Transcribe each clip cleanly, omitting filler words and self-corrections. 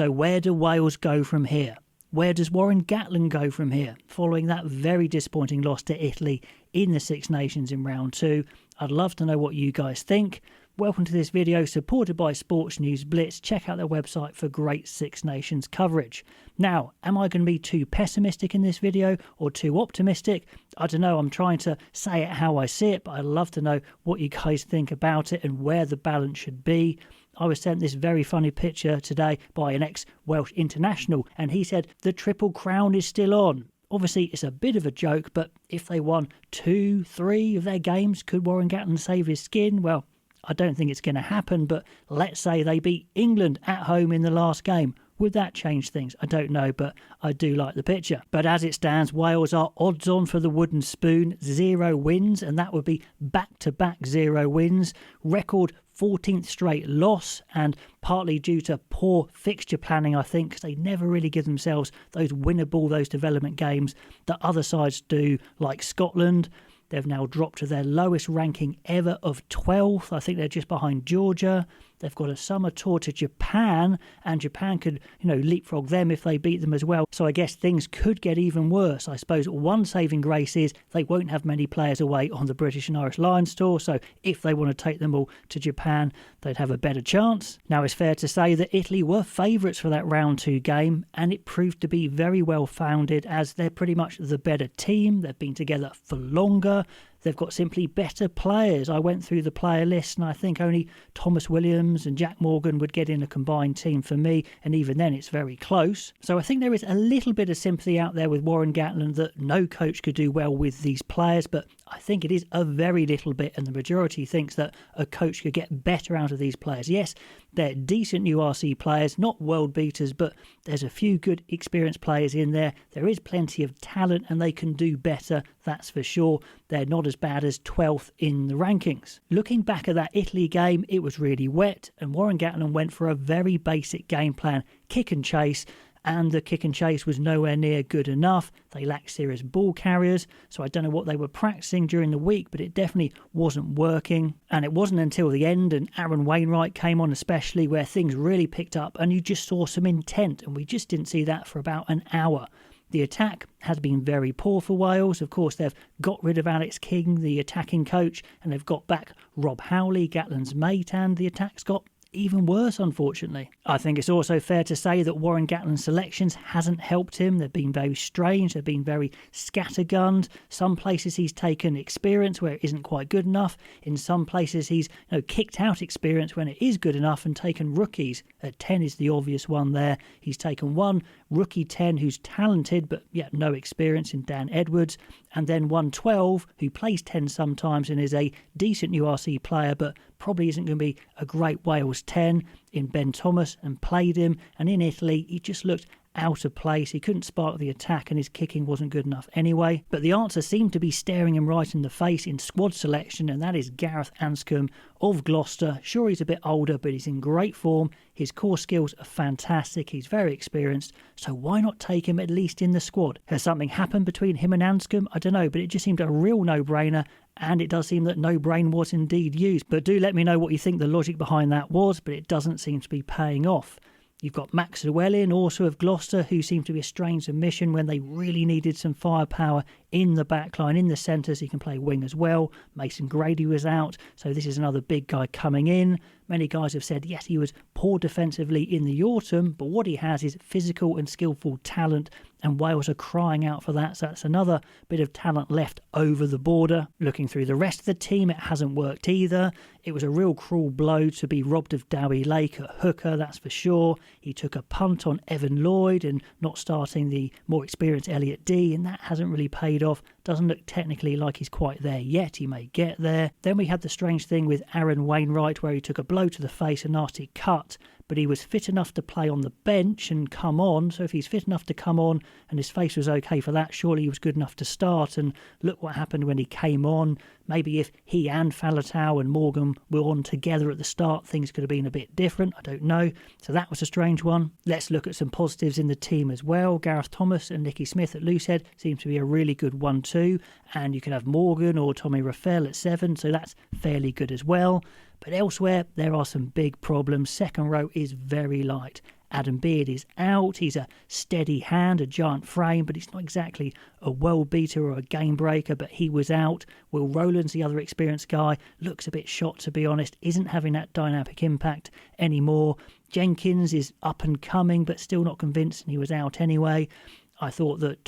So where do Wales go from here? Where does Warren Gatland go from here, following that very disappointing loss to Italy in the Six Nations in round 2? I'd love to know what you guys think. Welcome to this video supported by Sports News Blitz. Check out their website for great Six Nations coverage. Now, am I going to be too pessimistic in this video or too optimistic? I don't know. I'm trying to say it how I see it, but I'd love to know what you guys think about it and where the balance should be. I was sent this very funny picture today by an ex-Welsh international, and he said the Triple Crown is still on. Obviously, it's a bit of a joke, but if they won 2, 3 of their games, could Warren Gatland save his skin? Well, I don't think it's going to happen, but let's say they beat England at home in the last game. Would that change things? I don't know, but I do like the picture. But as it stands, Wales are odds on for the wooden spoon, 0 wins, and that would be back-to-back 0 wins. Record 14th straight loss, and partly due to poor fixture planning, I think, because they never really give themselves those winnable, those development games that other sides do, like Scotland. They've now dropped to their lowest ranking ever of 12th. I think they're just behind Georgia. They've got a summer tour to Japan, and Japan could, leapfrog them if they beat them as well. So I guess things could get even worse. I suppose one saving grace is they won't have many players away on the British and Irish Lions tour. So if they want to take them all to Japan, they'd have a better chance. Now, it's fair to say that Italy were favourites for that round 2 game, and it proved to be very well founded as they're pretty much the better team. They've been together for longer. They've got simply better players. I went through the player list and I think only Thomas Williams and Jack Morgan would get in a combined team for me, and even then it's very close. So I think there is a little bit of sympathy out there with Warren Gatland that no coach could do well with these players, but I think it is a very little bit, and the majority thinks that a coach could get better out of these players. Yes, they're decent URC players, not world beaters, but there's a few good experienced players in there. There is plenty of talent and they can do better, that's for sure. They're not as bad as 12th in the rankings. Looking back at that Italy game, it was really wet, and Warren Gatland went for a very basic game plan, kick and chase, and the kick and chase was nowhere near good enough. They lacked serious ball carriers, so I don't know what they were practicing during the week, but it definitely wasn't working. And it wasn't until the end, and Aaron Wainwright came on especially, where things really picked up and you just saw some intent, and we just didn't see that for about an hour. The attack has been very poor for Wales. Of course, they've got rid of Alex King, the attacking coach, and they've got back Rob Howley, Gatland's mate, and the attack's got even worse, unfortunately. I think it's also fair to say that Warren Gatland's selections hasn't helped him. They've been very strange. They've been very scattergunned. Some places he's taken experience where it isn't quite good enough. In some places he's kicked out experience when it is good enough and taken rookies. 10 is the obvious one there. He's taken one rookie 10 who's talented but yet no experience in Dan Edwards, and then 112 who plays 10 sometimes and is a decent URC player but probably isn't going to be a great Wales 10 in Ben Thomas, and played him. And in Italy, he just looked out of place. He couldn't spark the attack and his kicking wasn't good enough anyway. But the answer seemed to be staring him right in the face in squad selection, and that is Gareth Anscombe of Gloucester. Sure, he's a bit older, but he's in great form. His core skills are fantastic. He's very experienced, so why not take him at least in the squad? Has something happened between him and Anscombe? I don't know, but it just seemed a real no-brainer, and it does seem that no brain was indeed used. But do let me know what you think the logic behind that was, but it doesn't seem to be paying off. You've got Max Llewellyn, also of Gloucester, who seemed to be a strange omission when they really needed some firepower in the backline. In the centres, he can play wing as well. Mason Grady was out, so this is another big guy coming in. Many guys have said, yes, he was poor defensively in the autumn, but what he has is physical and skillful talent, and Wales are crying out for that, so that's another bit of talent left over the border. Looking through the rest of the team, it hasn't worked either. It was a real cruel blow to be robbed of Dowie Lake at hooker, that's for sure. He took a punt on Evan Lloyd and not starting the more experienced Elliot Dee, and that hasn't really paid off. Doesn't look technically like he's quite there yet. He may get there. Then we had the strange thing with Aaron Wainwright, where he took a blow to the face, a nasty cut, but he was fit enough to play on the bench and come on. So if he's fit enough to come on and his face was okay for that, surely he was good enough to start. And look what happened when he came on. Maybe if he and Faletau and Morgan were on together at the start, things could have been a bit different. I don't know. So that was a strange one. Let's look at some positives in the team as well. Gareth Thomas and Nicky Smith at loosehead seem to be a really good 1-2. And you can have Morgan or Tommy Raffel at 7. So that's fairly good as well. But elsewhere, there are some big problems. Second row is very light. Adam Beard is out. He's a steady hand, a giant frame, but he's not exactly a world beater or a game breaker, but he was out. Will Rowland's the other experienced guy, looks a bit shot to be honest, isn't having that dynamic impact anymore. Jenkins is up and coming, but still not convinced, and he was out anyway. I thought that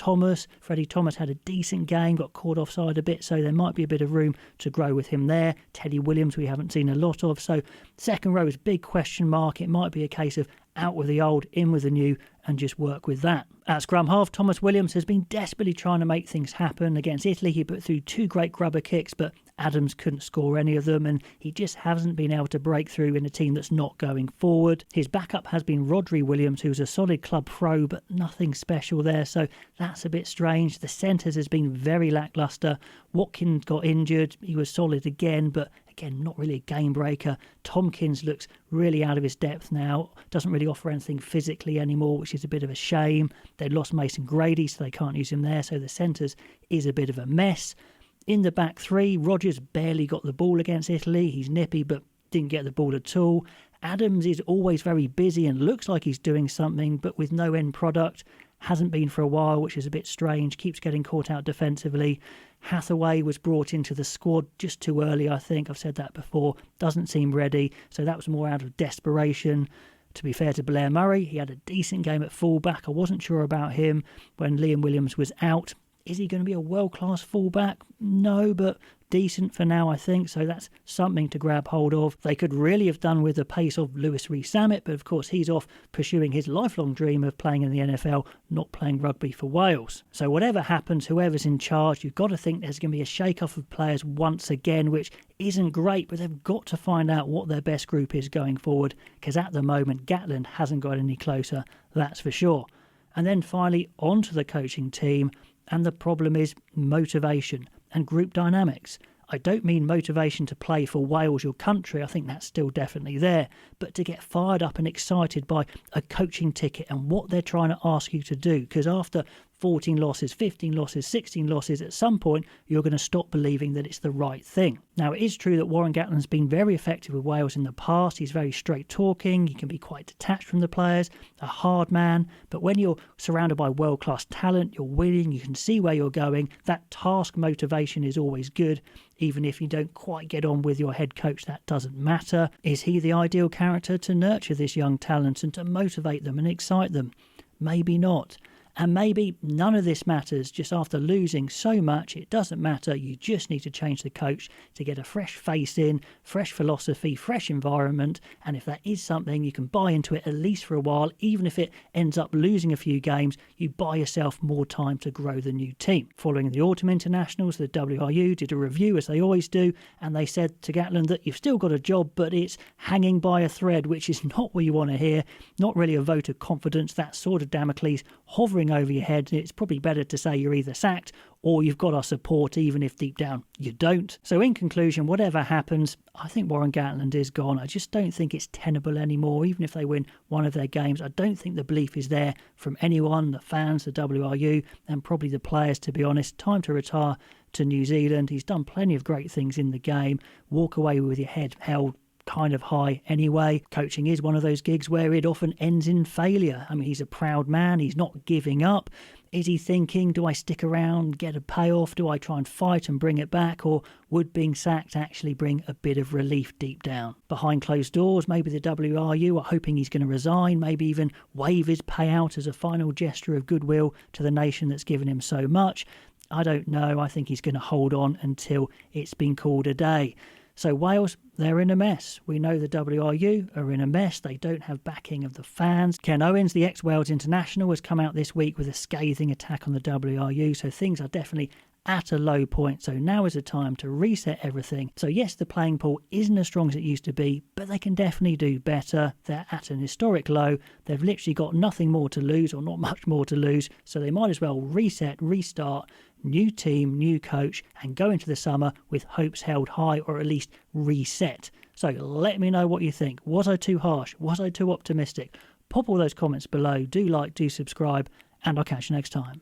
Freddie Thomas had a decent game, got caught offside a bit, so there might be a bit of room to grow with him there. Teddy Williams we haven't seen a lot of, so second row is big question mark. It might be a case of out with the old, in with the new, and just work with that. At scrum half, Thomas Williams has been desperately trying to make things happen. Against Italy, he put through 2 great grubber kicks, but Adams couldn't score any of them, and he just hasn't been able to break through in a team that's not going forward. His backup has been Rodri Williams, who's a solid club throw, but nothing special there, so that's a bit strange. The centres has been very lacklustre. Watkins got injured. He was solid again, but again, not really a game breaker. Tompkins looks really out of his depth now. Doesn't really offer anything physically anymore, which is a bit of a shame. They lost Mason Grady, so they can't use him there. So the centres is a bit of a mess. In the back three, Rogers barely got the ball against Italy. He's nippy, but didn't get the ball at all. Adams is always very busy and looks like he's doing something, but with no end product. Hasn't been for a while, which is a bit strange. Keeps getting caught out defensively. Hathaway was brought into the squad just too early, I think. I've said that before. Doesn't seem ready. So that was more out of desperation. To be fair to Blair Murray, he had a decent game at fullback. I wasn't sure about him when Liam Williams was out. Is he going to be a world-class fullback? No, but decent for now, I think, so that's something to grab hold of. They could really have done with the pace of Lewis Rees-Zammit, but of course he's off pursuing his lifelong dream of playing in the NFL, not playing rugby for Wales. So whatever happens, whoever's in charge, you've got to think there's going to be a shake-off of players once again, which isn't great, but they've got to find out what their best group is going forward, because at the moment, Gatland hasn't got any closer, that's for sure. And then finally, onto the coaching team, and the problem is motivation and group dynamics. I don't mean motivation to play for Wales, your country. I think that's still definitely there. But to get fired up and excited by a coaching ticket and what they're trying to ask you to do. Because after 14 losses, 15 losses, 16 losses, at some point you're going to stop believing that it's the right thing. Now, it is true that Warren Gatland's been very effective with Wales in the past. He's very straight talking. He can be quite detached from the players, a hard man. But when you're surrounded by world-class talent, you're winning, you can see where you're going. That task motivation is always good. Even if you don't quite get on with your head coach, that doesn't matter. Is he the ideal character to nurture this young talent and to motivate them and excite them? Maybe not. And maybe none of this matters. Just after losing so much, it doesn't matter. You just need to change the coach to get a fresh face in, fresh philosophy, fresh environment. And if that is something, you can buy into it at least for a while. Even if it ends up losing a few games, you buy yourself more time to grow the new team. Following the autumn internationals, the WRU did a review, as they always do, and they said to Gatland that you've still got a job, but it's hanging by a thread, which is not what you want to hear. Not really a vote of confidence. That sort of Damocles hovering over your head. It's probably better to say you're either sacked or you've got our support, even if deep down you don't. So in conclusion, whatever happens, I think Warren Gatland is gone. I just don't think it's tenable anymore. Even if they win one of their games, I don't think the belief is there from anyone, the fans, the WRU, and probably the players, to be honest. Time to retire to New Zealand. He's done plenty of great things in the game. Walk away with your head held kind of high anyway. Coaching is one of those gigs where it often ends in failure. I mean, he's a proud man. He's not giving up. Is he thinking, do I stick around, get a payoff? Do I try and fight and bring it back? Or would being sacked actually bring a bit of relief deep down? Behind closed doors, maybe the WRU are hoping he's going to resign, maybe even waive his payout as a final gesture of goodwill to the nation that's given him so much. I don't know. I think he's going to hold on until it's been called a day. So Wales, they're in a mess. We know the WRU are in a mess. They don't have backing of the fans. Ken Owens, the ex-Wales international, has come out this week with a scathing attack on the WRU. So things are definitely at a low point. So now is the time to reset everything. So yes, the playing pool isn't as strong as it used to be, but they can definitely do better. They're at an historic low. They've literally got nothing more to lose, or not much more to lose. So they might as well reset, restart, new team, new coach, and go into the summer with hopes held high, or at least reset. So let me know what you think. Was I too harsh? Was I too optimistic? Pop all those comments below. Do like, do subscribe, and I'll catch you next time.